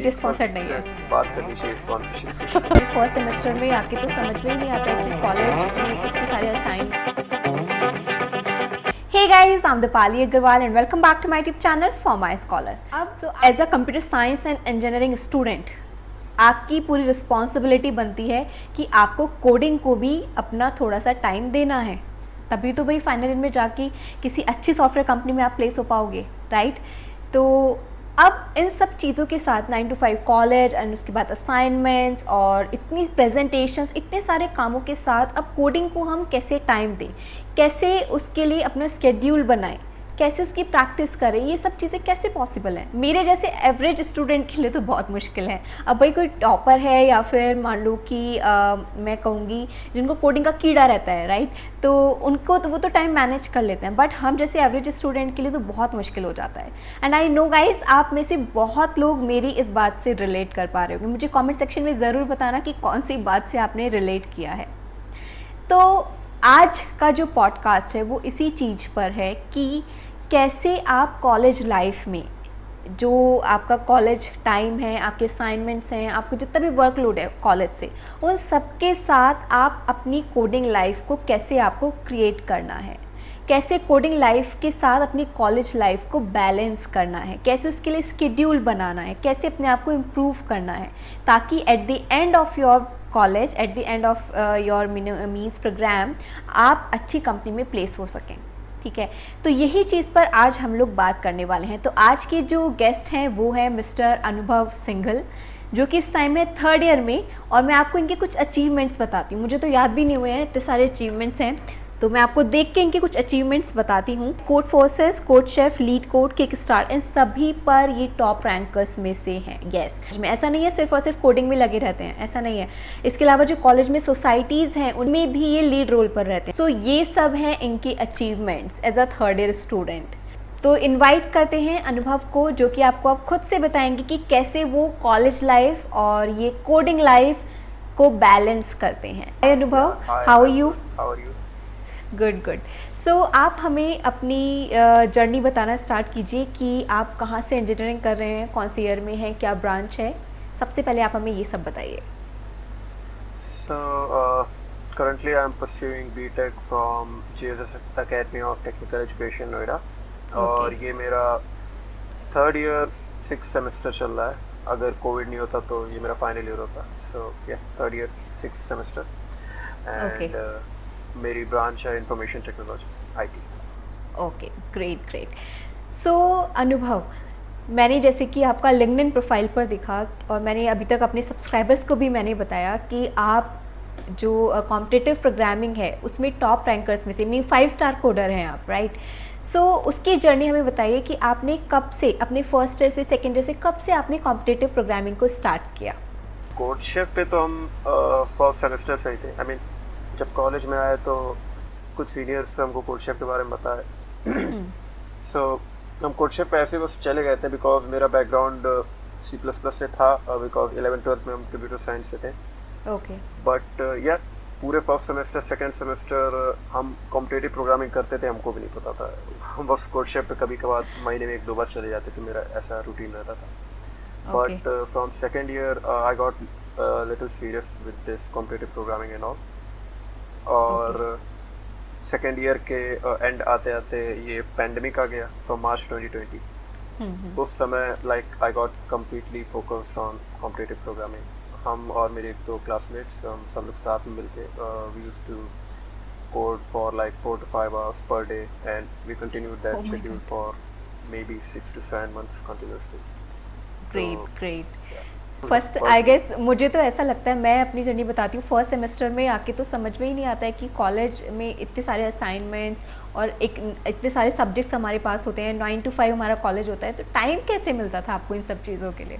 Meet sponsored नहीं है। बात करनी चाहिए स्पॉन्सरशिप। फर्स्ट सेमेस्टर में आके तो समझ में ही नहीं आता है कि कॉलेज में इतने सारे assign. Hey guys, I'm Dipali Agarwal and welcome back to my YouTube channel For My Scholars. So as a computer science and engineering student, आपकी पूरी रिस्पॉन्सिबिलिटी बनती है कि आपको कोडिंग को भी अपना थोड़ा सा टाइम देना है, तभी तो भाई फाइनल ईयर में जाके किसी अच्छी सॉफ्टवेयर कंपनी में आप प्लेस हो पाओगे, राइट। तो अब इन सब चीज़ों के साथ 9 to 5 कॉलेज एंड उसके बाद असाइनमेंट्स और इतनी प्रेजेंटेशंस, इतने सारे कामों के साथ अब कोडिंग को हम कैसे टाइम दें, कैसे उसके लिए अपना स्केड्यूल बनाएं, कैसे उसकी प्रैक्टिस करें, ये सब चीज़ें कैसे पॉसिबल हैं। मेरे जैसे एवरेज स्टूडेंट के लिए तो बहुत मुश्किल है। अब भाई कोई टॉपर है या फिर मान लो कि मैं कहूँगी जिनको कोडिंग का कीड़ा रहता है, राइट, तो उनको तो वो तो टाइम मैनेज कर लेते हैं, बट हम जैसे एवरेज स्टूडेंट के लिए तो बहुत मुश्किल हो जाता है। एंड आई नो गाइज, आप में से बहुत लोग मेरी इस बात से रिलेट कर पा रहे होंगे। मुझे कॉमेंट सेक्शन में ज़रूर बताना कि कौन सी बात से आपने रिलेट किया है। तो आज का जो पॉडकास्ट है वो इसी चीज़ पर है कि कैसे आप कॉलेज लाइफ में, जो आपका कॉलेज टाइम है, आपके असाइनमेंट्स हैं, आपको जितना भी वर्कलोड है कॉलेज से, उन सबके साथ आप अपनी कोडिंग लाइफ को कैसे आपको क्रिएट करना है, कैसे कोडिंग लाइफ के साथ अपनी कॉलेज लाइफ को बैलेंस करना है, कैसे उसके लिए स्केड्यूल बनाना है, कैसे अपने आप को इम्प्रूव करना है, ताकि at the end of your college, at the end of your means program, आप अच्छी कंपनी में प्लेस हो सकें। ठीक है, तो यही चीज़ पर आज हम लोग बात करने वाले हैं। तो आज के जो गेस्ट हैं वो है मिस्टर अनुभव सिंघल, जो कि इस टाइम है 3rd ईयर में, और मैं आपको इनके कुछ अचीवमेंट्स बताती हूँ। मुझे तो याद भी नहीं हुए हैं, इतने सारे अचीवमेंट्स हैं, तो मैं आपको देख के इनके कुछ अचीवमेंट्स बताती हूँ। Codeforces, CodeChef, LeetCode, Kick Start, इन सभी पर ये टॉप रैंकर्स में से हैं। यस, में ऐसा नहीं है सिर्फ और सिर्फ कोडिंग में लगे रहते हैं, ऐसा नहीं है। इसके अलावा जो कॉलेज में सोसाइटीज़ हैं उनमें भी ये लीड रोल पर रहते हैं। सो ये सब हैं इनके achievements as a 3rd year student. तो इनवाइट करते हैं अनुभव को, जो कि आपको अब खुद से बताएंगे कि कैसे वो कॉलेज लाइफ और ये कोडिंग लाइफ को बैलेंस करते हैं। Hi Anubhav, how are you? Good good. So आप हमें अपनी जर्नी बताना स्टार्ट कीजिए कि आप कहाँ से इंजीनियरिंग कर रहे हैं, कौन सी ईयर में हैं, क्या ब्रांच है। सबसे पहले आप हमें ये सब बताइए। So currently I am pursuing BTech from JSS Academy of Technical Education Noida, और ये मेरा 3rd ईयर 6th सेमेस्टर चल रहा है। अगर कोविड नहीं होता तो ये मेरा फाइनल ईयर होता। सो या 3rd year 6th semester, and मेरी ब्रांच है information technology, IT. Okay, great great. So Anubhav, मैंने जैसे कि आपका लिंक्डइन प्रोफाइल पर दिखा, और मैंने अभी तक अपने सब्सक्राइबर्स को भी मैंने बताया कि आप जो कॉम्पिटिटिव प्रोग्रामिंग है उसमें टॉप रैंकर्स में से, मीन 5 स्टार कोडर हैं आप, राइट। सो उसकी जर्नी हमें बताइए कि आपने कब से, अपने 1st ईयर से 2nd ईयर से कब से आपने कॉम्पिटिटिव प्रोग्रामिंग को स्टार्ट किया? कोड शेफ पे तो हम 1st सेमेस्टर से ही थे। आई मीन जब कॉलेज में आए तो कुछ सीनियर्स हमको कोड शेफ के बारे में बताए। सो हम कोड शेफ पे ऐसे बस चले गए थे, बिकॉज मेरा बैकग्राउंड C++ से था, बिकॉज 11th 12th में हम कंप्यूटर साइंस से थे। ओके, बट यार पूरे 1st सेमेस्टर 2nd सेमेस्टर हम कॉम्पिटिटिव प्रोग्रामिंग करते थे, हमको भी नहीं पता था। हम बस कोड शेफ पे कभी कभार महीने में 1-2 बार चले जाते थे, मेरा ऐसा रूटीन रहता था। But from 2nd year I got little serious with this competitive programming and all, और 2nd ईयर के एंड आते आते ये पैंडेमिक आ गया फ्रॉम मार्च 2020। उस समय like I got completely focused on competitive programming. हम और मेरे 2 क्लासमेट्स, हम सब लोग साथ में मिलके we used to code for like 4 to 5 hours per day, and we continued that schedule for maybe 6 to 7 months continuously. Great great. First I guess, मुझे तो ऐसा लगता है, मैं अपनी जर्नी बताती हूँ, 1st सेमेस्टर में आके तो समझ में ही नहीं आता है कि कॉलेज में इतने सारे असाइनमेंट्स और इतने सारे सब्जेक्ट्स हमारे पास होते हैं। 9 to 5 हमारा कॉलेज होता है, तो टाइम कैसे मिलता था आपको इन सब चीज़ों के लिए?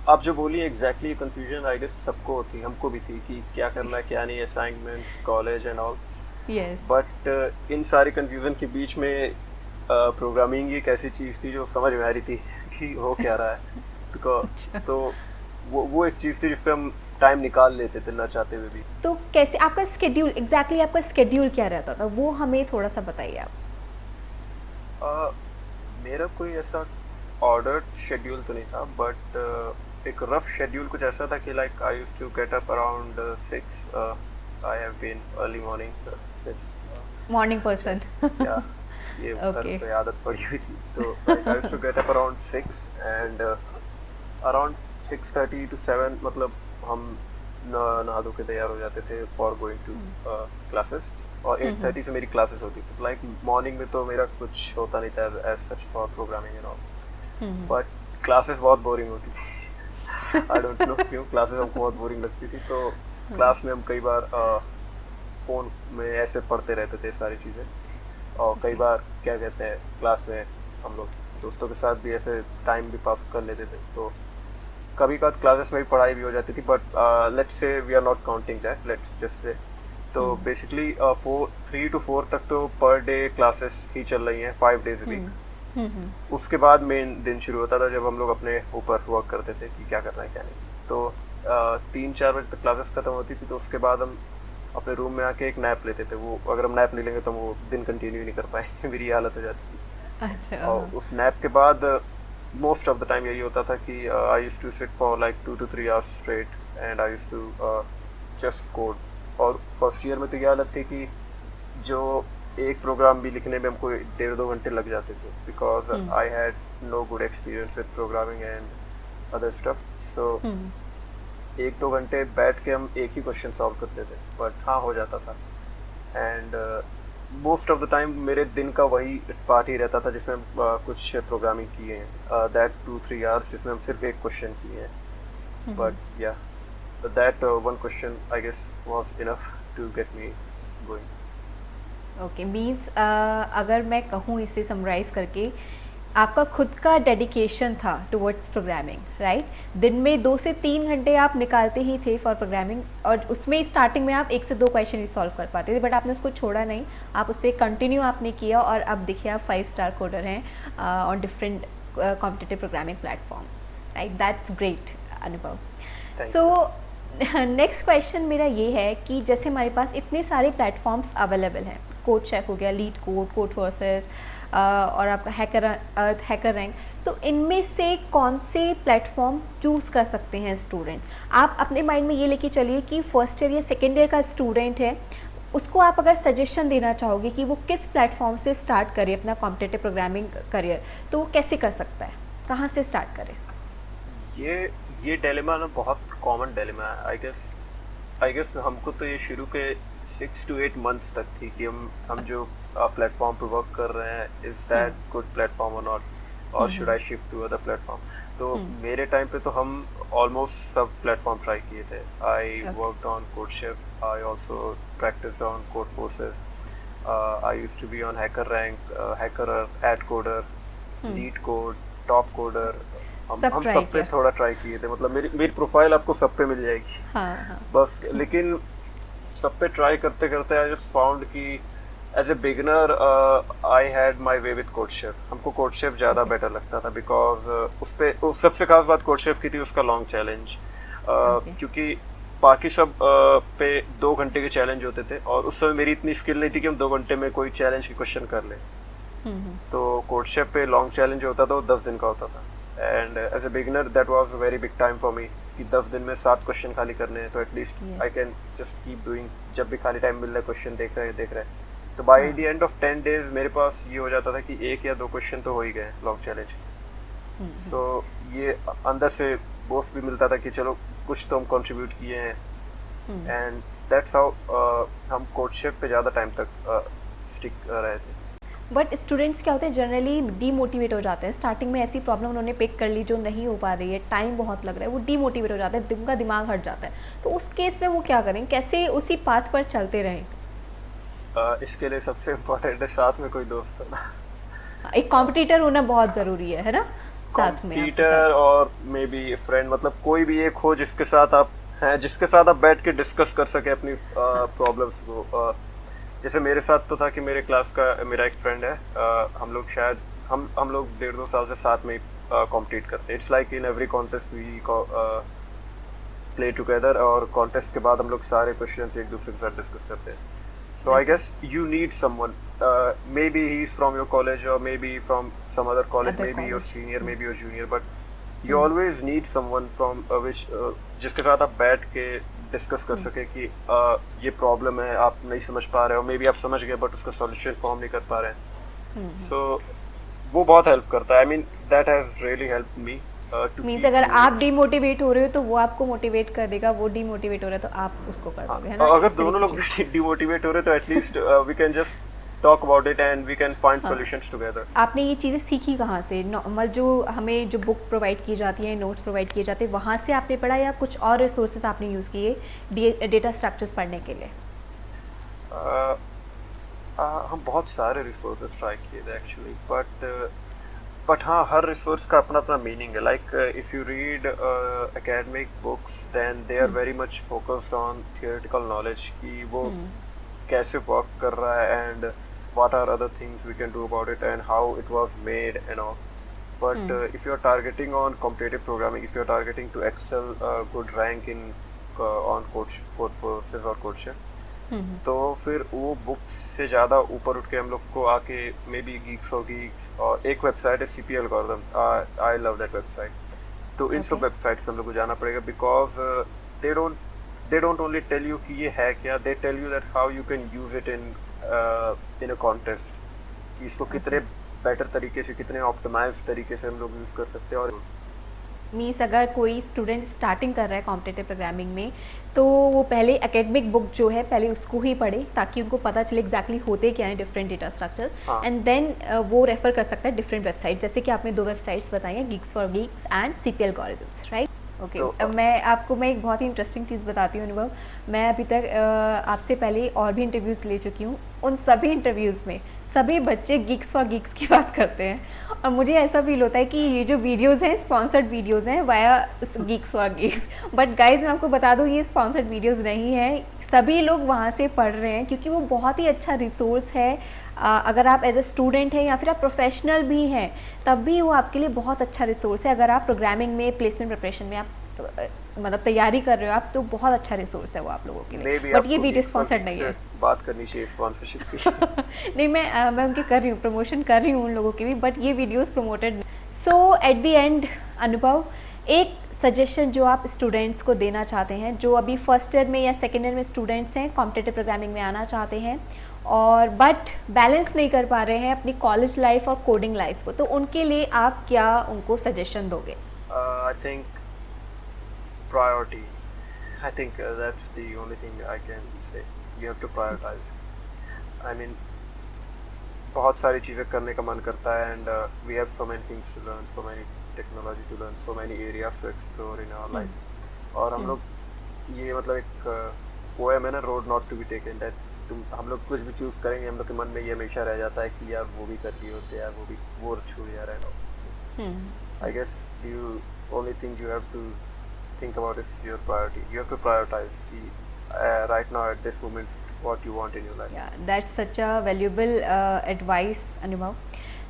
आप जो बोली एग्जैक्टली कंफ्यूजन आई गेस सबको होती, हमको भी थी कि क्या करना है क्या नहीं, assignments, college and all. Yes, but in सारी कंफ्यूजन के बीच में प्रोग्रामिंग एक ऐसी चीज़ थी जो समझ में आ रही थी कि हो क्या रहा है। तो वो एक चीज़ थी जिस पे हम टाइम निकाल लेते थे ना चाहते हुए भी। तो कैसे आपका स्केड्यूल, एग्जैक्टली आपका स्केड्यूल क्या रहता था, वो हमें थोड़ा सा बताइए आप। मेरा कोई ऐसा ऑर्डर्ड शेड्यूल तो नहीं था, बट एक रफ शेड्यूल कुछ ऐसा था कि like I used to get up around 6. I have been early morning since morning person. या ये घर ओके। से आदत पड़ी हुई थी, तो like I used to get up around 6 and around 6:30 to 7 मतलब हम नहा धो के तैयार हो जाते थे फॉर गोइंग टू क्लासेस, और 8:30 से मेरी क्लासेस होती थी। लाइक मॉर्निंग में तो मेरा कुछ होता नहीं था as such for programming and all, but classes बहुत बोरिंग होती थी। आई डोंट नो क्यों क्लासेस हमको बहुत बोरिंग लगती थी, तो क्लास में हम कई बार फ़ोन में ऐसे पढ़ते रहते थे सारी चीज़ें, और कई बार क्या कहते हैं क्लास में हम लोग दोस्तों के साथ भी ऐसे टाइम भी पास कर लेते थे। तो कभी कभार क्लासेस में भी पढ़ाई भी हो जाती थी, but let's say we are not counting that, let's just say. तो बेसिकली 3 to 4 तक तो पर डे क्लासेस ही चल रही हैं 5 days a week। उसके बाद मेन दिन शुरू होता था जब हम लोग अपने ऊपर वर्क करते थे कि क्या करना है क्या नहीं। तो 3-4 बजे तक क्लासेस खत्म होती थी, तो उसके बाद हम अपने रूम में आके एक नैप लेते थे। वो अगर हम नैप नहीं लेंगे तो हम वो दिन कंटिन्यू नहीं कर पाएंगे। मेरी हालत हो जाती थी। अच्छा। और उस नैप के बाद मोस्ट ऑफ द टाइम यही होता था कि I used to sit for like 2 to 3 hours straight and I used to just code. और फर्स्ट ईयर में तो ये हालत थी कि जो एक प्रोग्राम भी लिखने में हमको 1.5-2 घंटे लग जाते थे, because I had no good experience with programming and other stuff. So 1-2 घंटे बैठ के हम एक ही क्वेश्चन सॉल्व करते थे, बट हाँ हो जाता था। And most of the time मेरे दिन का वही पार्ट ही रहता था जिसमें हम कुछ प्रोग्रामिंग किए हैं, दैट 2-3 hours जिसमें हम सिर्फ एक क्वेश्चन किए हैं। But yeah that one question I guess was enough to get me going. Okay, means अगर मैं कहूँ इसे समराइज़ करके, आपका खुद का डेडिकेशन था टुवर्ड्स प्रोग्रामिंग, राइट? दिन में 2 से 3 घंटे आप निकालते ही थे फॉर प्रोग्रामिंग, और उसमें स्टार्टिंग में आप 1 से 2 क्वेश्चन ही सॉल्व कर पाते थे, बट आपने उसको छोड़ा नहीं, आप उससे कंटिन्यू आपने किया, और अब देखिए आप 5 स्टार कोडर हैं on different competitive programming platform, right? That's great Anubhav. So next question मेरा ये है कि जैसे हमारे पास इतने सारे प्लेटफॉर्म्स अवेलेबल हैं, कोड शेफ हो गया, लीड कोड, कोड फोर्सेस, और आपका हैकर अर्थ, हैकर रैंक, तो इनमें से कौन से प्लेटफॉर्म चूज़ कर सकते हैं स्टूडेंट्स? आप अपने माइंड में ये लेके चलिए कि फर्स्ट ईयर या सेकेंड ईयर का स्टूडेंट है, उसको आप अगर सजेशन देना चाहोगे कि वो किस प्लेटफॉर्म से स्टार्ट करे अपना कॉम्पिटिटिव प्रोग्रामिंग करियर, तो वो कैसे कर सकता है, कहाँ से स्टार्ट करे? ये डिलेमा ना बहुत कॉमन डिलेमा है। आई गेस हमको तो ये शुरू के 6 to 8 months तक थी कि हम जो प्लेटफॉर्म पे वर्क कर रहे हैं, इज दैट गुड प्लेटफॉर्म और नॉट, और should I shift to other platform. तो मेरे टाइम पे तो हम ऑलमोस्ट सब प्लेटफॉर्म ट्राई किए थे। I worked on CodeChef, I also practised on Codeforces, I used to be on HackerRank, hacker at coder, LeetCode, TopCoder. हम सब पे थोड़ा ट्राई किए थे। मतलब मेरी प्रोफाइल आपको सब पे मिल जाएगी। हाँ। बस लेकिन सब पे ट्राई करते करते आई जस्ट फाउंड कि as a beginner I had my way with CodeChef. हमको कोड शेफ ज़्यादा बेटर लगता था, बिकॉज उस सबसे खास बात कोड शेफ की थी उसका लॉन्ग चैलेंज, क्योंकि बाकी सब पे 2 घंटे के चैलेंज होते थे, और उस समय मेरी इतनी स्किल नहीं थी कि हम 2 घंटे में कोई चैलेंज की क्वेश्चन कर लें। तो कोड शेफ पे लॉन्ग चैलेंज होता था, वो 10 दिन का होता था, and as a beginner that was a very big time for me कि 10 दिन में 7 क्वेश्चन खाली करने हैं, तो at least I can just keep doing. जब भी खाली टाइम मिल रहा है क्वेश्चन देख रहे हैं। तो by the end of 10 days मेरे पास ये हो जाता था कि 1 या 2 क्वेश्चन तो हो ही गए लॉन्ग चैलेंज। सो ये अंदर से बूस्ट भी मिलता था कि चलो कुछ तो हम कंट्रीब्यूट किए हैं, एंड दैट्स हाउ हम कोड शेफ पे ज़्यादा टाइम तक स्टिक रहे थे। बट स्टूडेंट्स क्या होते हैं, जनरली डीमोटिवेट हो जाते हैं। स्टार्टिंग में ऐसी प्रॉब्लम उन्होंने पिक कर ली जो नहीं हो पा रही है, टाइम बहुत लग रहा है, वो डीमोटिवेट हो जाता है, उनका दिमाग हट जाता है। तो उस केस में वो क्या करें, कैसे उसी पाथ पर चलते रहें? इसके लिए सबसे इम्पोर्टेंट है साथ में कोई दोस्त होना। एक कॉम्पिटिटर होना बहुत ज़रूरी है ना, साथ में कॉम्पिटिटर और मे बी फ्रेंड, मतलब कोई भी एक हो जिसके साथ आप बैठ के डिस्कस कर सके अपनी प्रॉब्लम्स को। जैसे मेरे साथ तो था कि मेरे क्लास का मेरा एक फ्रेंड है, हम लोग शायद हम लोग 1.5-2 साल से साथ में कॉम्पीट करते हैं। It's like in every contest we play together, और कॉन्टेस्ट के बाद हम लोग सारे क्वेश्चंस एक दूसरे के साथ डिस्कस करते हैं। So I guess you need someone. Maybe he's from your college or maybe from some other college. Other Maybe your college. senior, maybe your junior. But you always need someone from जिसके साथ आप बैठ के discuss कर सके कि ये problem है, आप नहीं समझ पा रहे हो, मे बी आप समझ गए बट उसका सॉल्यूशन फॉर्म नहीं कर पा रहे हैं. So वो बहुत हेल्प करता है. I mean that has really helped me. Means अगर आप डिमोटिवेट हो रहे हो तो वो आपको मोटिवेट कर देगा, वो डिमोटिवेट हो रहा है तो आप उसको कर दोगे, है ना? अगर दोनों लोग डिमोटिवेट हो रहे तो at least we can just talk about it and we can find solutions together. आपने ये चीज़ें सीखी कहाँ से? नॉर्मल जो हमें जो बुक प्रोवाइड की जाती है, नोट्स प्रोवाइड किए जाते हैं, वहाँ से आपने पढ़ा या कुछ और रिसोर्सेज आपने यूज़ किए डेटा स्ट्रक्चर्स पढ़ने के लिए? हम बहुत सारे रिसोर्सेज ट्राई किए थे एक्चुअली, बट हाँ, हर रिसोर्स का अपना अपना मीनिंग है. Like if you read academic books then they are very much focused on theoretical knowledge कि वो कैसे वर्क कर रहा है and what are other things we can do about it and how it was made and all. But if you are targeting on competitive programming, if you are targeting to excel good rank in on courses और courses, तो फिर वो books से ज़्यादा ऊपर उठ के हम लोग को आके मे बी गीक्स और एक वेबसाइट है CP Algorithm. I love that website. तो इन सब वेबसाइट्स से हम लोग को जाना पड़ेगा because they don't only tell you कि ये है क्या, they tell you that how you can use it in a contest, कि इसको कितने बेटर तरीके से, कितने ऑप्टिमाइज तरीके से हम लोग यूज़ कर सकते हैं. और मीन्स अगर कोई स्टूडेंट स्टार्टिंग कर रहा है कॉम्पिटिटिव प्रोग्रामिंग में तो वो पहले एकेडमिक बुक जो है पहले उसको ही पढ़े ताकि उनको पता चले एग्जैक्टली होते क्या हैं different data structure, and then वो रेफर कर सकता है डिफरेंट वेबसाइट, जैसे कि आपने 2 वेबसाइट्स बताई हैं, Geeks for Geeks and CP Algorithms, right? Okay. अब मैं एक बहुत ही इंटरेस्टिंग चीज़ बताती हूँ अनुभव. मैं अभी तक आपसे पहले और भी इंटरव्यूज़ ले चुकी हूँ. उन सभी इंटरव्यूज़ में सभी बच्चे गीक्स फॉर गीक्स की बात करते हैं और मुझे ऐसा फील होता है कि ये जो वीडियोज़ हैं स्पॉन्सर्ड वीडियोज़ हैं via Geeks for Geeks. But guys मैं आपको बता दूँ ये स्पॉन्सर्ड वीडियोज़ नहीं है, सभी लोग वहाँ से पढ़ रहे हैं क्योंकि वो बहुत ही अच्छा रिसोर्स है. अगर आप एज ए स्टूडेंट हैं या फिर आप प्रोफेशनल भी हैं तब भी वो आपके लिए बहुत अच्छा रिसोर्स है. अगर आप प्रोग्रामिंग में प्लेसमेंट प्रिपरेशन में आप मतलब तैयारी कर रहे हो आप तो बहुत अच्छा रिसोर्स है वो आप लोगों के लिए. बट ये वीडियो स्पॉन्सर्ड नहीं है. बात करनी चाहिए स्पॉन्सरशिप की. नहीं, मैं उनकी कर रही हूँ, प्रमोशन कर रही हूँ उन लोगों की भी, बट ये videos promoted. So eight the and अनुभव, एक सजेशन जो आप स्टूडेंट्स को देना चाहते हैं जो अभी फर्स्ट ईयर में या सेकेंड ईयर में स्टूडेंट्स हैं, कॉम्पिटिटिव प्रोग्रामिंग में आना चाहते हैं और बट बैलेंस नहीं कर पा रहे हैं अपनी कॉलेज लाइफ और कोडिंग लाइफ को, तो उनके लिए आप क्या उनको सजेशन दोगे? I think priority. I think that's the only thing I can say. You have to prioritize. I mean, बहुत सारी चीज़ें करने का मन करता है and we have so many things to learn, so many technology to learn, so many areas to explore in our life. और हम लोग ये मतलब एक poem है ना, road not to be taken, that हम लोग कुछ भी चूज़ करेंगे हम लोग के मन में ये हमेशा रह जाता है कि यार वो भी कर लिए होते, यार वो छूट यार है. I guess you only thing you have to think about is your priority. You have to prioritize right now at this moment what you want in your life. Yeah, that's such a valuable advice, Anubhav.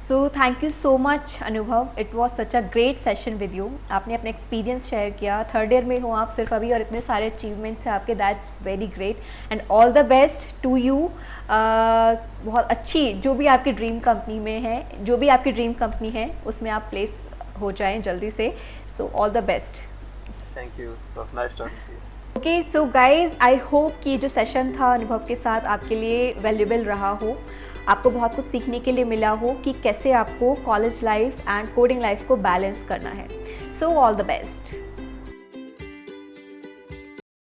So thank you so much, Anubhav. It was such a great session with you. आपने अपने experience share किया. Third year में हो आप सिर्फ अभी और इतने सारे अचीवमेंट्स हैं आपके. That's very great and all the best to you. बहुत अच्छी जो भी आपकी ड्रीम कंपनी में है, जो भी आपकी ड्रीम कंपनी है उसमें आप प्लेस हो जाएं जल्दी से. So all the best. Thank you. It was nice talking to you. Okay so guys, I hope कि जो सेशन था अनुभव के साथ आपके लिए वैल्यूएबल रहा हो, आपको बहुत कुछ सीखने के लिए मिला हो कि कैसे आपको college life and coding life को बैलेंस करना है. So all the best.